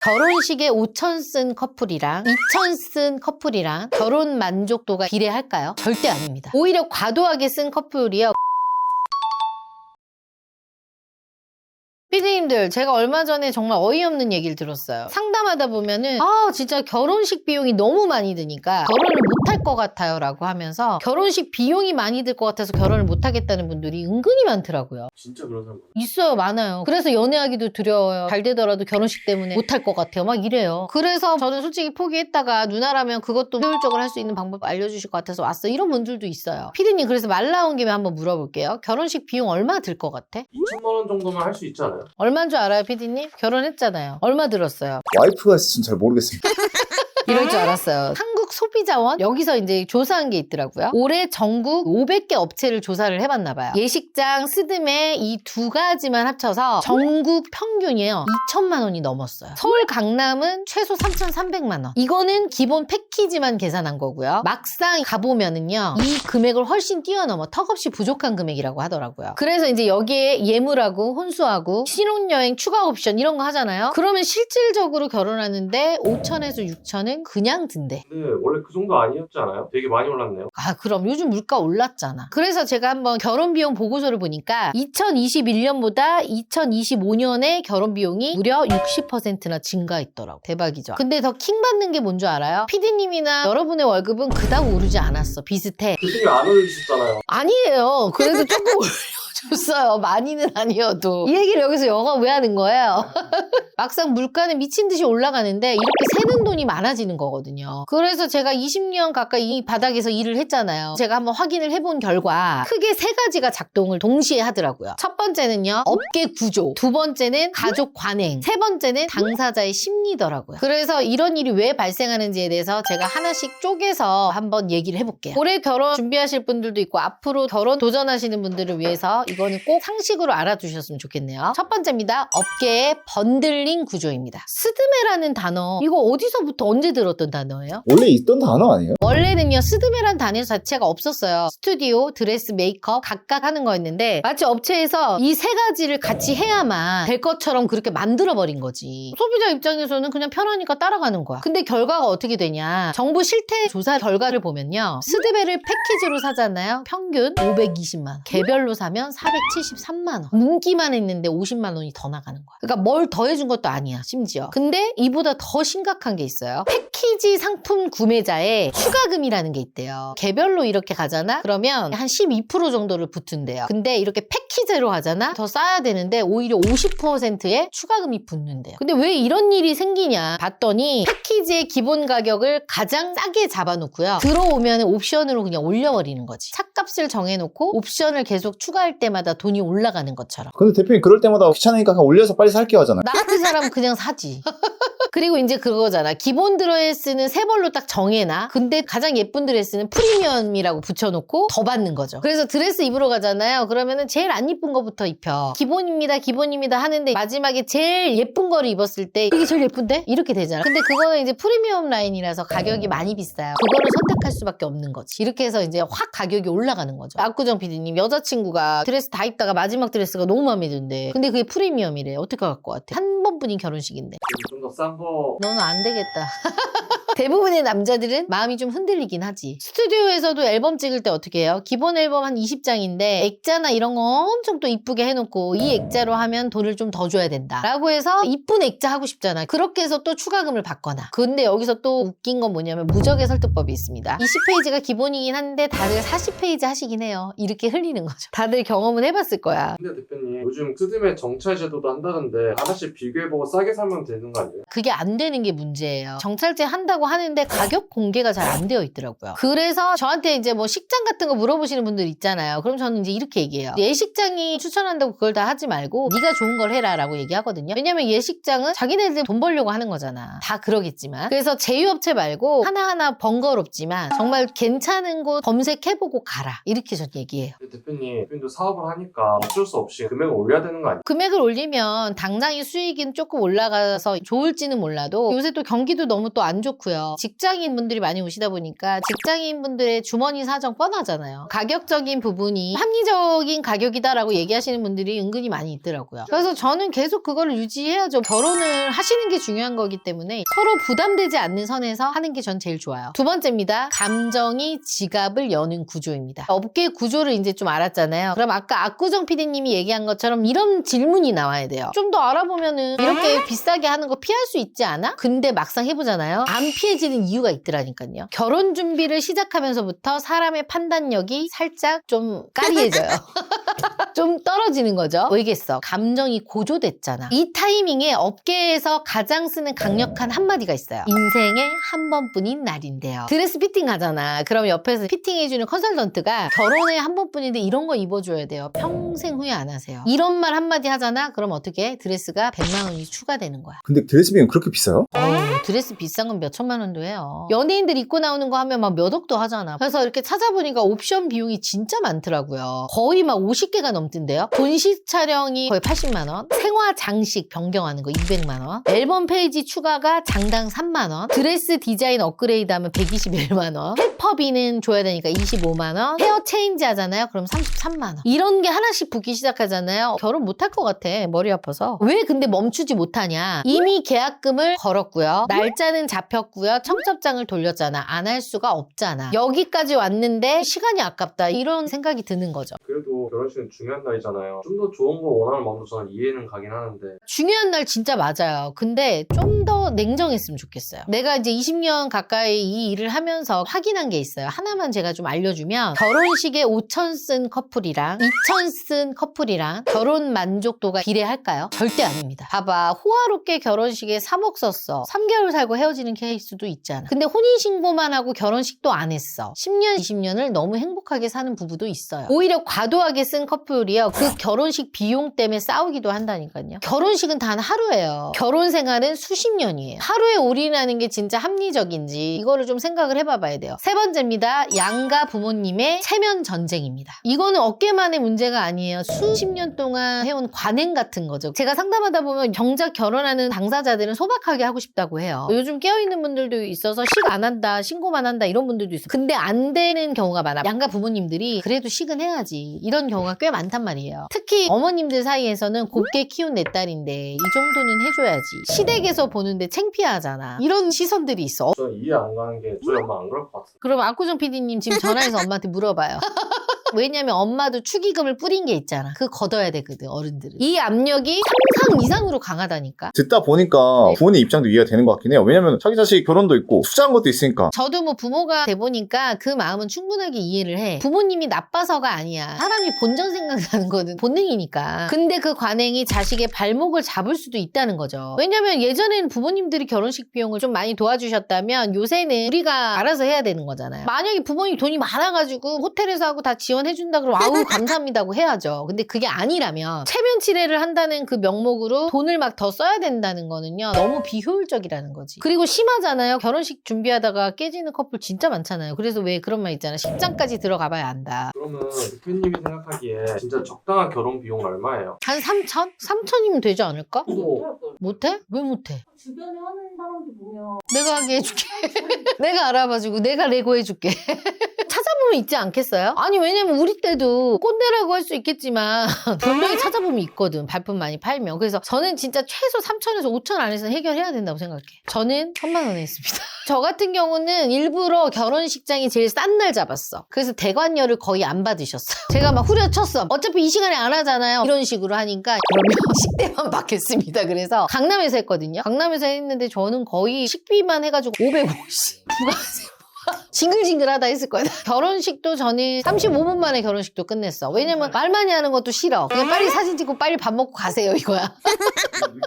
결혼식에 5천 쓴 커플이랑 2천 쓴 커플이랑 결혼 만족도가 비례할까요? 절대 아닙니다. 오히려 과도하게 쓴 커플이요. 피디님들, 제가 얼마 전에 정말 어이없는 얘기를 들었어요. 상담하다 보면은 진짜 결혼식 비용이 너무 많이 드니까 결혼을 못할 것 같아요 라고 하면서 결혼식 비용이 많이 들 것 같아서 결혼을 못하겠다는 분들이 은근히 많더라고요. 진짜 그런 사람 있어요. 많아요. 그래서 연애하기도 두려워요. 잘 되더라도 결혼식 때문에 못할 것 같아요. 막 이래요. 그래서 저는 솔직히 포기했다가 누나라면 그것도 효율적으로 할 수 있는 방법 알려주실 것 같아서 왔어요. 이런 분들도 있어요. 피디님, 그래서 말 나온 김에 한번 물어볼게요. 결혼식 비용 얼마 들 것 같아? 2천만 원 정도면 할 수 있지 않아요? 얼마인 줄 알아요, 피디님? 결혼했잖아요. 얼마 들었어요? 와이프가 있으면 잘 모르겠습니다. 이럴 줄 알았어요. 한국 소비자원 여기서 이제 조사한 게 있더라고요. 올해 전국 500개 업체를 조사를 해봤나 봐요. 예식장, 스드메 이 두 가지만 합쳐서 전국 평균이에요. 2천만 원이 넘었어요. 서울, 강남은 최소 3,300만 원. 이거는 기본 패키지만 계산한 거고요. 막상 가보면은요, 이 금액을 훨씬 뛰어넘어 턱없이 부족한 금액이라고 하더라고요. 그래서 이제 여기에 예물하고 혼수하고 신혼여행 추가 옵션 이런 거 하잖아요. 그러면 실질적으로 결혼하는데 5천에서 6천은 그냥 든대. 근데 원래 그 정도 아니었지 않아요? 되게 많이 올랐네요. 그럼 요즘 물가 올랐잖아. 그래서 제가 한번 결혼비용 보고서를 보니까 2021년보다 2025년에 결혼비용이 무려 60%나 증가했더라고. 대박이죠. 근데 더 킹받는 게 뭔 줄 알아요? 피디님이나 여러분의 월급은 그닥 오르지 않았어. 비슷해. 교수님 안 올리셨잖아요. 아니에요. 그래도 조금 올려줬어요. 많이는 아니어도. 이 얘기를 여기서 영어 왜 하는 거예요? 막상 물가는 미친 듯이 올라가는데 이렇게 새는 돈이 많아지는 거거든요. 그래서 제가 20년 가까이 이 바닥에서 일을 했잖아요. 제가 한번 확인을 해본 결과 크게 세 가지가 작동을 동시에 하더라고요. 첫 번째는요, 업계 구조. 두 번째는 가족 관행. 세 번째는 당사자의 심리더라고요. 그래서 이런 일이 왜 발생하는지에 대해서 제가 하나씩 쪼개서 한번 얘기를 해볼게요. 올해 결혼 준비하실 분들도 있고 앞으로 결혼 도전하시는 분들을 위해서 이거는 꼭 상식으로 알아두셨으면 좋겠네요. 첫 번째입니다. 업계의 번들링 구조입니다. 스드메라는 단어, 이거 어디서부터 언제 들었던 단어예요? 원래 있던 단어 아니에요? 원래는요, 스드메란 단어 자체가 없었어요. 스튜디오, 드레스, 메이크업 각각 하는 거였는데 마치 업체에서 이 세 가지를 같이 해야만 될 것처럼 그렇게 만들어버린 거지. 소비자 입장에서는 그냥 편하니까 따라가는 거야. 근데 결과가 어떻게 되냐, 정부 실태 조사 결과를 보면요, 스드메를 패키지로 사잖아요. 평균 520만 원, 개별로 사면 473만 원. 문기만 했는데 50만 원이 더 나가는 거야. 그러니까 뭘 더해준 것도 아니야, 심지어. 근데 이보다 더 심각한 게 있어요. 패키지 상품 구매자의 추가금이라는 게 있대요. 개별로 이렇게 가잖아? 그러면 한 12% 정도를 붙은대요. 근데 이렇게 패키지로 하잖아? 더 싸야 되는데 오히려 50%의 추가금이 붙는데요. 근데 왜 이런 일이 생기냐 봤더니 패키지의 기본 가격을 가장 싸게 잡아놓고요, 들어오면 옵션으로 그냥 올려버리는 거지. 차값을 정해놓고 옵션을 계속 추가할 때마다 돈이 올라가는 것처럼. 근데 대표님 그럴 때마다 귀찮으니까 그냥 올려서 빨리 살게요 하잖아요. 나 같은 사람은 그냥 사지. 그리고 이제 그거잖아. 기본 드레스는 세 벌로 딱 정해놔. 근데 가장 예쁜 드레스는 프리미엄이라고 붙여놓고 더 받는 거죠. 그래서 드레스 입으러 가잖아요. 그러면은 제일 안 예쁜 거부터 입혀. 기본입니다, 기본입니다 하는데 마지막에 제일 예쁜 거를 입었을 때 이게 제일 예쁜데? 이렇게 되잖아. 근데 그거는 이제 프리미엄 라인이라서 가격이 많이 비싸요. 그거를 선택할 수밖에 없는 거지. 이렇게 해서 이제 확 가격이 올라가는 거죠. 압구정 PD님, 여자친구가 드레스 다 입다가 마지막 드레스가 너무 마음에 든대. 근데 그게 프리미엄이래. 어떻게 할 것 같아? 한 번뿐인 결혼식인데. 좀 더 싼 거. 너는 안 되겠다. 대부분의 남자들은 마음이 좀 흔들리긴 하지. 스튜디오에서도 앨범 찍을 때 어떻게 해요? 기본 앨범 한 20장인데 액자나 이런 거 엄청 또 이쁘게 해놓고 이 액자로 하면 돈을 좀 더 줘야 된다 라고 해서 이쁜 액자 하고 싶잖아. 그렇게 해서 또 추가금을 받거나. 근데 여기서 또 웃긴 건 뭐냐면 무적의 설득법이 있습니다. 20페이지가 기본이긴 한데 다들 40페이지 하시긴 해요. 이렇게 흘리는 거죠. 다들 경험은 해봤을 거야. 근데 대표님, 요즘 스드메 정찰 제도도 한다는데 하나씩 비교해보고 싸게 사면 되는 거 아니에요? 그게 안 되는 게 문제예요. 정찰제 한다고 하는데 가격 공개가 잘 안 되어 있더라고요. 그래서 저한테 이제 뭐 식장 같은 거 물어보시는 분들 있잖아요. 그럼 저는 이제 이렇게 얘기해요. 예식장이 추천한다고 그걸 다 하지 말고 네가 좋은 걸 해라 라고 얘기하거든요. 왜냐면 예식장은 자기네들 돈 벌려고 하는 거잖아. 다 그러겠지만. 그래서 제휴업체 말고 하나하나 번거롭지만 정말 괜찮은 곳 검색해보고 가라. 이렇게 전 얘기해요. 근데 대표님도 사업을 하니까 어쩔 수 없이 금액을 올려야 되는 거 아니에요? 금액을 올리면 당장의 수익은 조금 올라가서 좋을지는 몰라도 요새 또 경기도 너무 또 안 좋고요. 직장인분들이 많이 오시다 보니까 직장인분들의 주머니 사정 뻔하잖아요. 가격적인 부분이 합리적인 가격이다라고 얘기하시는 분들이 은근히 많이 있더라고요. 그래서 저는 계속 그거를 유지해야죠. 결혼을 하시는 게 중요한 거기 때문에 서로 부담되지 않는 선에서 하는 게 전 제일 좋아요. 두 번째입니다. 감정이 지갑을 여는 구조입니다. 업계 구조를 이제 좀 알았잖아요. 그럼 아까 압구정 PD님이 얘기한 것처럼 이런 질문이 나와야 돼요. 좀 더 알아보면은 이렇게 비싸게 하는 거 피할 수 있지 않아? 근데 막상 해보잖아요. 안 피해지는 이유가 있더라니까요. 결혼 준비를 시작하면서부터 사람의 판단력이 살짝 좀 까리해져요. 좀 떨어지는 거죠. 왜겠어? 감정이 고조됐잖아. 이 타이밍에 업계에서 가장 쓰는 강력한 한마디가 있어요. 인생에 한 번뿐인 날인데요. 드레스 피팅 하잖아. 그럼 옆에서 피팅해주는 컨설턴트가 결혼에 한 번뿐인데 이런 거 입어줘야 돼요. 평생 후회 안 하세요. 이런 말 한마디 하잖아. 그럼 어떻게? 드레스가 100만 원이 추가되는 거야. 근데 드레스 비용 그렇게 비싸요? 드레스 비싼 건 몇 천만 원도 해요. 연예인들 입고 나오는 거 하면 막 몇 억도 하잖아. 그래서 이렇게 찾아보니까 옵션 비용이 진짜 많더라고요. 거의 막 50개가 넘던데요. 본식 촬영이 거의 80만 원, 생화 장식 변경하는 거 200만 원, 앨범 페이지 추가가 장당 3만 원, 드레스 디자인 업그레이드 하면 121만 원, 헬퍼비는 줘야 되니까 25만 원, 헤어 체인지 하잖아요. 그럼 33만 원. 이런 게 하나씩 붙기 시작하잖아요. 결혼 못할 것 같아. 머리 아파서. 왜 근데 멈추지 못하냐? 이미 계약금을 걸었고요. 날짜는 잡혔고요. 청첩장을 돌렸잖아. 안 할 수가 없잖아. 여기까지 왔는데 시간이 아깝다. 이런 생각이 드는 거죠. 그래도 결혼식은 중요한 날이잖아요. 좀 더 좋은 거 원하는 마음도 저는 이해는 가긴 하는데 중요한 날 진짜 맞아요. 근데 좀 더 냉정했으면 좋겠어요. 내가 이제 20년 가까이 이 일을 하면서 확인한 게 있어요. 하나만 제가 좀 알려주면 결혼식에 5천 쓴 커플이랑 2천 쓴 커플이랑 결혼 만족도가 비례할까요? 절대 아닙니다. 봐봐. 호화롭게 결혼식에 3억 썼어. 3개월 살고 헤어지는 케이스도 있잖아. 근데 혼인신고만 하고 결혼식도 안 했어. 10년, 20년을 너무 행복하게 사는 부부도 있어요. 오히려 과도하게 쓴 커플이요. 그 결혼식 비용 때문에 싸우기도 한다니까요. 결혼식은 단 하루예요. 결혼 생활은 수십 년이에요. 하루에 올인하는 게 진짜 합리적인지 이거를 좀 생각을 해봐봐야 돼요. 세 번째입니다. 양가 부모님의 체면 전쟁입니다. 이거는 어깨만의 문제가 아니에요. 수십 년 동안 해온 관행 같은 거죠. 제가 상담하다 보면 정작 결혼하는 당사자들은 소박하게 하고 싶다고 해요. 요즘 깨어있는 분들도 있어서 식 안 한다, 신고만 한다 이런 분들도 있어요. 근데 안 되는 경우가 많아. 양가 부모님들이 그래도 식은 해야지. 이런 경우가 꽤 많단 말이에요. 특히 어머님들 사이에서는 곱게 키운 내 딸인데 이 정도는 해줘야지. 시댁에서 보는데 창피하잖아. 이런 시선들이 있어. 저는 이해 안 가는 게 저희 엄마 안 그럴 것 같아요. 그럼 압구정 PD님 지금 전화해서 엄마한테 물어봐요. 왜냐면 엄마도 축의금을 뿌린 게 있잖아. 그거 걷어야 되거든, 어른들은. 이 압력이 상상 이상으로 강하다니까. 듣다 보니까 부모님 입장도 이해가 되는 것 같긴 해요. 왜냐면 자기 자식 결혼도 있고 투자한 것도 있으니까. 저도 뭐 부모가 돼보니까 그 마음은 충분하게 이해를 해. 부모님이 나빠서가 아니야. 사람이 본전 생각나는 거는 본능이니까. 근데 그 관행이 자식의 발목을 잡을 수도 있다는 거죠. 왜냐면 예전에는 부모님들이 결혼식 비용을 좀 많이 도와주셨다면 요새는 우리가 알아서 해야 되는 거잖아요. 만약에 부모님 돈이 많아가지고 호텔에서 하고 다 지원해준다 그러면 아우 감사합니다고 해야죠. 근데 그게 아니라면 체면 치레를 한다는 그 명목으로 돈을 막 더 써야 된다는 거는요. 너무 비효율적이라는 거지. 그리고 심하잖아요. 결혼식 준비하다가 깨지는 커플 진짜 많잖아요. 그래서 왜 그런 말 있잖아. 식장까지 들어가봐야 안다. 그러면 대표님이 생각하기에 진짜 적당한 결혼 비용은 얼마예요? 한 3천? 3천이면 되지 않을까? 또 못해? 왜 못해? 주변에 하는 사람들 보면 내가 하게 해줄게. 내가 알아봐주고 내가 레고 해줄게. 찾아보면 있지 않겠어요? 아니 왜냐면 우리 때도 꼰대라고 할 수 있겠지만 분명히 찾아보면 있거든. 발품 많이 팔면. 그래서 저는 진짜 최소 3천에서 5천 안에서 해결해야 된다고 생각해. 저는 1,000만 원에 했습니다. 저 같은 경우는 일부러 결혼식장이 제일 싼 날 잡았어. 그래서 대관료를 거의 안 받으셨어요. 제가 막 후려쳤어. 어차피 이 시간에 안 하잖아요. 이런 식으로 하니까 그러면 식대만 받겠습니다. 그래서 강남에서 했거든요. 강남에서 했는데 저는 거의 식비만 해가지고 550. 부가세. 징글징글하다 했을 거야. 결혼식도 저는 35분 만에 결혼식도 끝냈어. 왜냐면 말 많이 하는 것도 싫어. 그냥 빨리 사진 찍고 빨리 밥 먹고 가세요 이거야.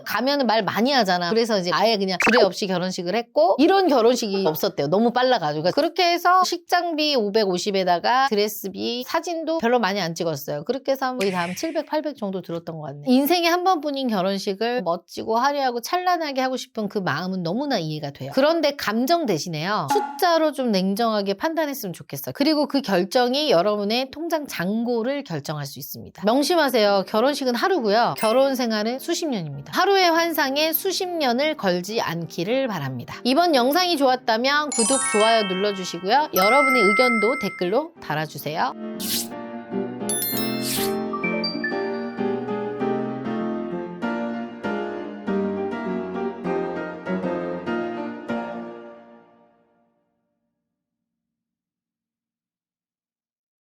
가면은 말 많이 하잖아. 그래서 이제 아예 그냥 주례 없이 결혼식을 했고 이런 결혼식이 없었대요. 너무 빨라가지고. 그렇게 해서 식장비 550에다가 드레스비 사진도 별로 많이 안 찍었어요. 그렇게 해서 거의 다 700, 800 정도 들었던 것 같네. 인생에 한 번뿐인 결혼식을 멋지고 화려하고 찬란하게 하고 싶은 그 마음은 너무나 이해가 돼요. 그런데 감정 대신에요. 숫자로 좀 좀 냉정하게 판단했으면 좋겠어요. 그리고 그 결정이 여러분의 통장 잔고를 결정할 수 있습니다. 명심하세요. 결혼식은 하루고요. 결혼 생활은 수십 년입니다. 하루의 환상에 수십 년을 걸지 않기를 바랍니다. 이번 영상이 좋았다면 구독, 좋아요 눌러주시고요. 여러분의 의견도 댓글로 달아주세요.